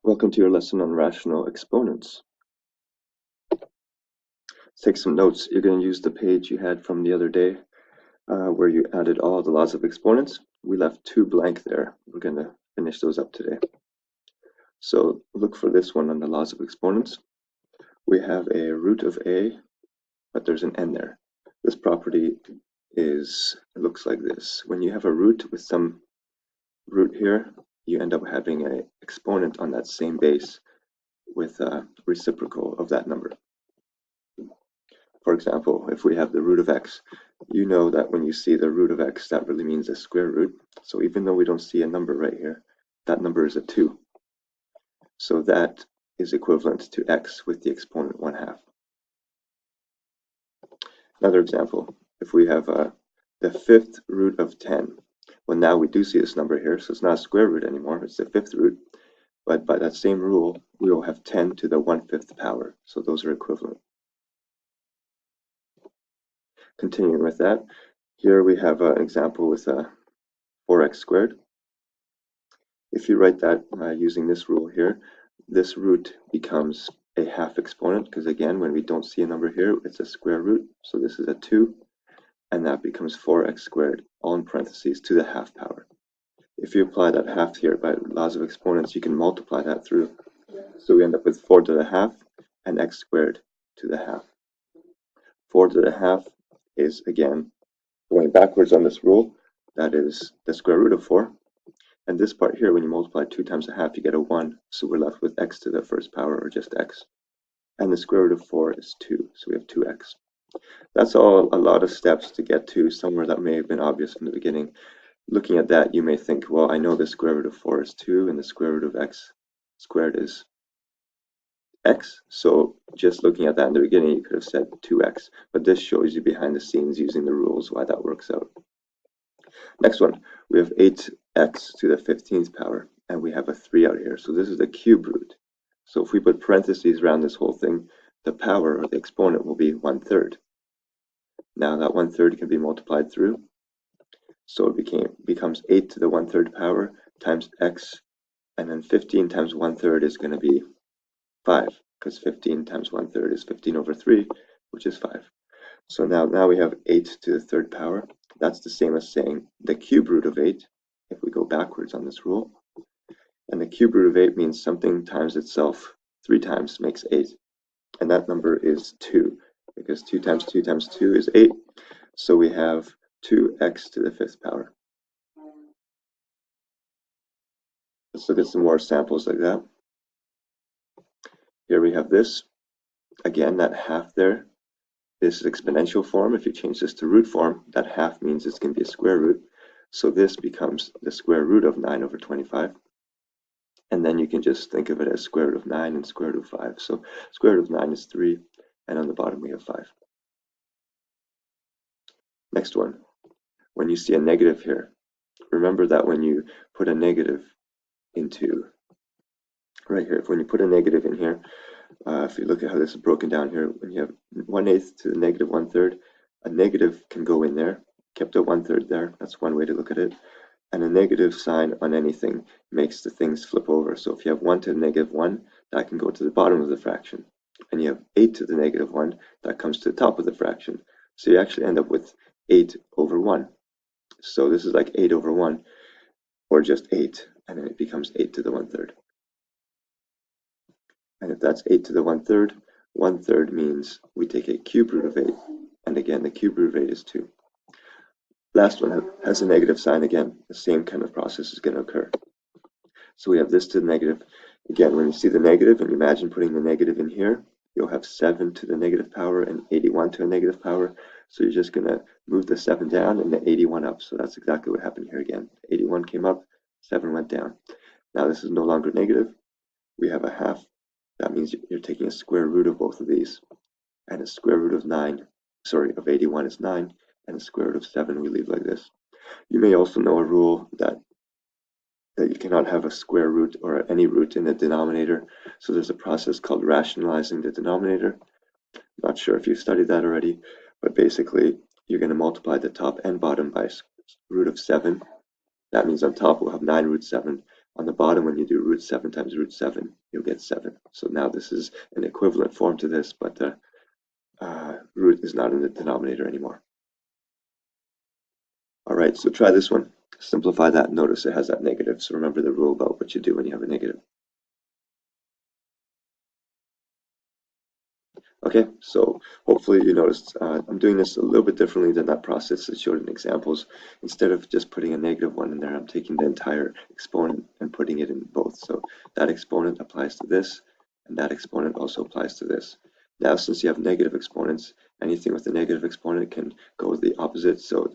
Welcome to your lesson on rational exponents. Let's take some notes. You're going to use the page you had from the other day where you added all the laws of exponents. We left two blank there. We're going to finish those up today. So look for this one on the laws of exponents. We have a root of a, but there's an n there. This property looks like this. When you have a root with some root here, you end up having an exponent on that same base with a reciprocal of that number. For example, if we have the root of x, you know that when you see the root of x, that really means a square root. So even though we don't see a number right here, that number is a 2. So that is equivalent to x with the exponent 1/2. Another example, if we have the fifth root of 10, well, now we do see this number here, so it's not a square root anymore, it's the fifth root. But by that same rule, we will have 10 to the 1/5 power, so those are equivalent. Continuing with that, here we have an example with 4x squared. If you write that using this rule here, this root becomes a half exponent, because again, when we don't see a number here, it's a square root. So this is a 2, and that becomes 4x squared, all in parentheses, to the half power. If you apply that half here by laws of exponents, you can multiply that through. So we end up with 4 to the half and x squared to the half. 4 to the half is, again, going backwards on this rule, that is the square root of 4. And this part here, when you multiply 2 times a half, you get a 1. So we're left with x to the first power, or just x. And the square root of 4 is 2. So we have 2x. That's all a lot of steps to get to somewhere that may have been obvious from the beginning. Looking at that, you may think, well, I know the square root of 4 is 2, and the square root of x squared is x. So just looking at that in the beginning, you could have said 2x. But this shows you behind the scenes using the rules why that works out. Next one, we have 8x to the 15th power, and we have a 3 out here. So this is the cube root. So if we put parentheses around this whole thing, the power, or the exponent, will be 1/3. Now that 1/3 can be multiplied through. So it becomes 8 to the 1/3 power times x, and then 15 times 1/3 is going to be 5, because 15 times 1/3 is 15 over 3, which is 5. So now we have 8 to the third power. That's the same as saying the cube root of 8, if we go backwards on this rule. And the cube root of 8 means something times itself 3 times makes 8. And that number is 2, because 2 times 2 times 2 is 8. So we have 2x to the 5th power. Let's look at some more samples like that. Here we have this. Again, that half there. This is exponential form. If you change this to root form, that half means it's going to be a square root. So this becomes the square root of 9 over 25. And then you can just think of it as square root of 9 and square root of 5. So square root of 9 is 3, and on the bottom we have 5. Next one, when you see a negative here, remember that when you put a negative into, right here, when you put a negative in here, if you look at how this is broken down here, when you have 1/8 to the negative 1/3, a negative can go in there, kept at 1/3 there. That's one way to look at it. And a negative sign on anything makes the things flip over. So if you have 1 to the negative 1, that can go to the bottom of the fraction. And you have 8 to the negative 1, that comes to the top of the fraction. So you actually end up with 8 over 1. So this is like 8 over 1, or just 8, and then it becomes 8 to the 1/3. And if that's 8 to the 1/3, 1/3 means we take a cube root of 8. And again, the cube root of 8 is 2. Last one has a negative sign again. The same kind of process is going to occur. So we have this to the negative. Again, when you see the negative and you imagine putting the negative in here, you'll have 7 to the negative power and 81 to a negative power. So you're just going to move the 7 down and the 81 up. So that's exactly what happened here again. 81 came up, 7 went down. Now this is no longer negative. We have a half. That means you're taking a square root of both of these. And a square root of 81 is 9. And the square root of 7 we leave like this. You may also know a rule that you cannot have a square root or any root in the denominator. So there's a process called rationalizing the denominator. Not sure if you've studied that already, but basically you're going to multiply the top and bottom by root of 7. That means on top we'll have 9 root 7. On the bottom, when you do root 7 times root 7, you'll get 7. So now this is an equivalent form to this, but the root is not in the denominator anymore. All right, so try this one. Simplify that. Notice it has that negative. So remember the rule about what you do when you have a negative. Okay, so hopefully you noticed I'm doing this a little bit differently than that process that showed in examples. Instead of just putting a negative one in there, I'm taking the entire exponent and putting it in both. So that exponent applies to this, and that exponent also applies to this. Now, since you have negative exponents, anything with a negative exponent can go with the opposite. So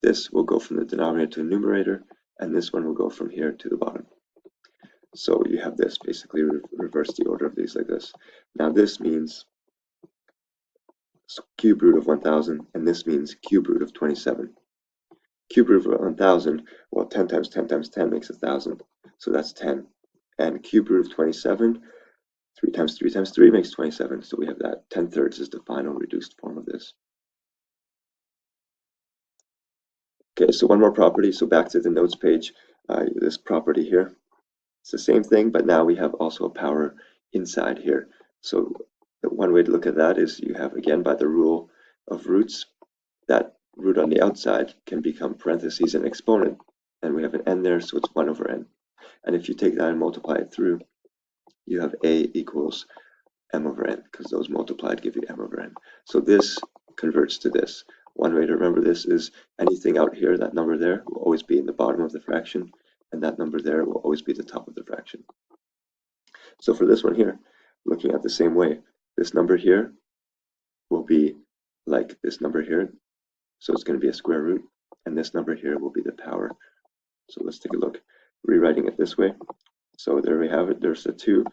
this will go from the denominator to the numerator, and this one will go from here to the bottom. So you have this, basically reverse the order of these like this. Now this means cube root of 1000, and this means cube root of 27. Cube root of 1000, well, 10 times 10 times 10 makes 1000, so that's 10. And cube root of 27, 3 times 3 times 3 makes 27, so we have that. 10/3 is the final reduced form of this. Okay, so one more property, so back to the notes page, this property here. It's the same thing, but now we have also a power inside here. So one way to look at that is you have, again, by the rule of roots, that root on the outside can become parentheses and exponent, and we have an n there, so it's 1 over n. And if you take that and multiply it through, you have a equals m over n, because those multiplied give you m over n. So this converts to this. One way to remember this is anything out here, that number there, will always be in the bottom of the fraction, and that number there will always be the top of the fraction. So for this one here, looking at the same way, this number here will be like this number here, so it's going to be a square root, and this number here will be the power. So let's take a look, rewriting it this way. So there we have it, there's the 2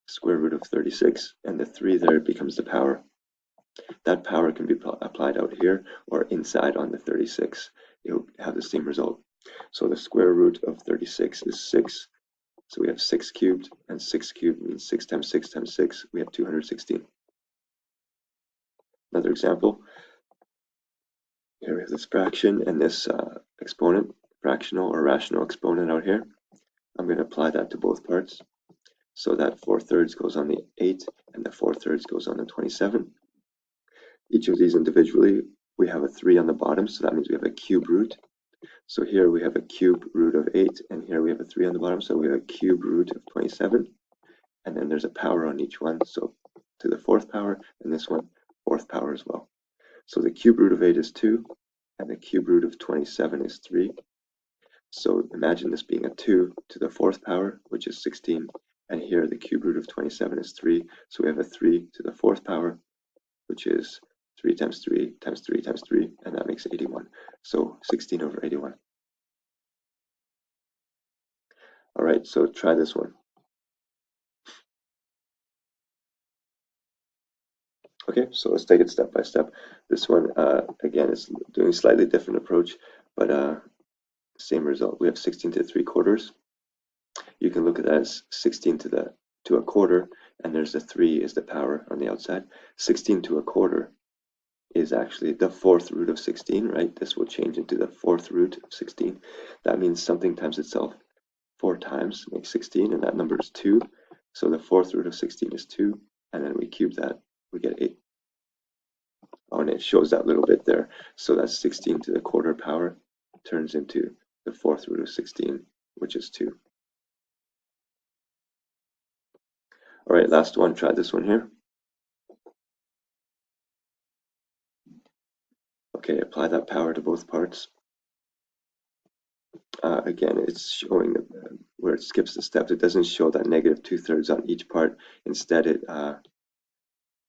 square root of 36, and the 3 there becomes the power. That power can be applied out here or inside on the 36. You'll have the same result. So the square root of 36 is 6. So we have 6 cubed, and 6 cubed means 6 times 6 times 6. We have 216. Another example. Here we have this fraction and this exponent, fractional or rational exponent out here. I'm going to apply that to both parts. So that 4/3 goes on the 8, and the 4/3 goes on the 27. Each of these individually, we have a 3 on the bottom, so that means we have a cube root. So here we have a cube root of 8, and here we have a 3 on the bottom, so we have a cube root of 27. And then there's a power on each one, so to the 4th power, and this one, 4th power as well. So the cube root of 8 is 2, and the cube root of 27 is 3. So imagine this being a 2 to the 4th power, which is 16, and here the cube root of 27 is 3, so we have a 3 to the 4th power, which is 3 times 3 times 3 times 3, and that makes 81. So 16 over 81. All right, so try this one. Okay, so let's take it step by step. This one, again, is doing a slightly different approach, but same result. We have 16 to 3/4. You can look at that as 16 to a quarter, and there's a 3 is the power on the outside. 16 to a quarter is actually the 4th root of 16, right? This will change into the 4th root of 16. That means something times itself 4 times makes 16, and that number is 2. So the 4th root of 16 is 2, and then we cube that, we get 8. Oh, and it shows that little bit there. So that's 16 to the quarter power turns into the 4th root of 16, which is 2. All right, last one, try this one here. Okay, apply that power to both parts. Again, it's showing where it skips the steps. It doesn't show that negative 2/3 on each part. Instead, it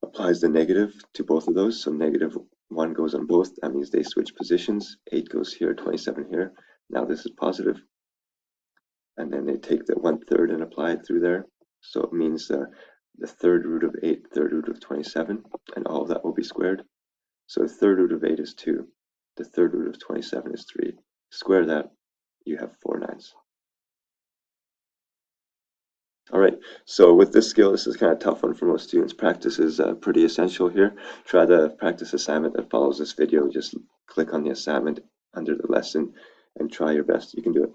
applies the negative to both of those. So negative 1 goes on both. That means they switch positions. 8 goes here, 27 here. Now this is positive. And then they take the 1/3 and apply it through there. So it means the 3rd root of 8, 3rd root of 27, and all of that will be squared. So the 3rd root of 8 is 2. The 3rd root of 27 is 3. Square that, you have 4 9s. All right, so with this skill, this is kind of a tough one for most students. Practice is pretty essential here. Try the practice assignment that follows this video. Just click on the assignment under the lesson and try your best. You can do it.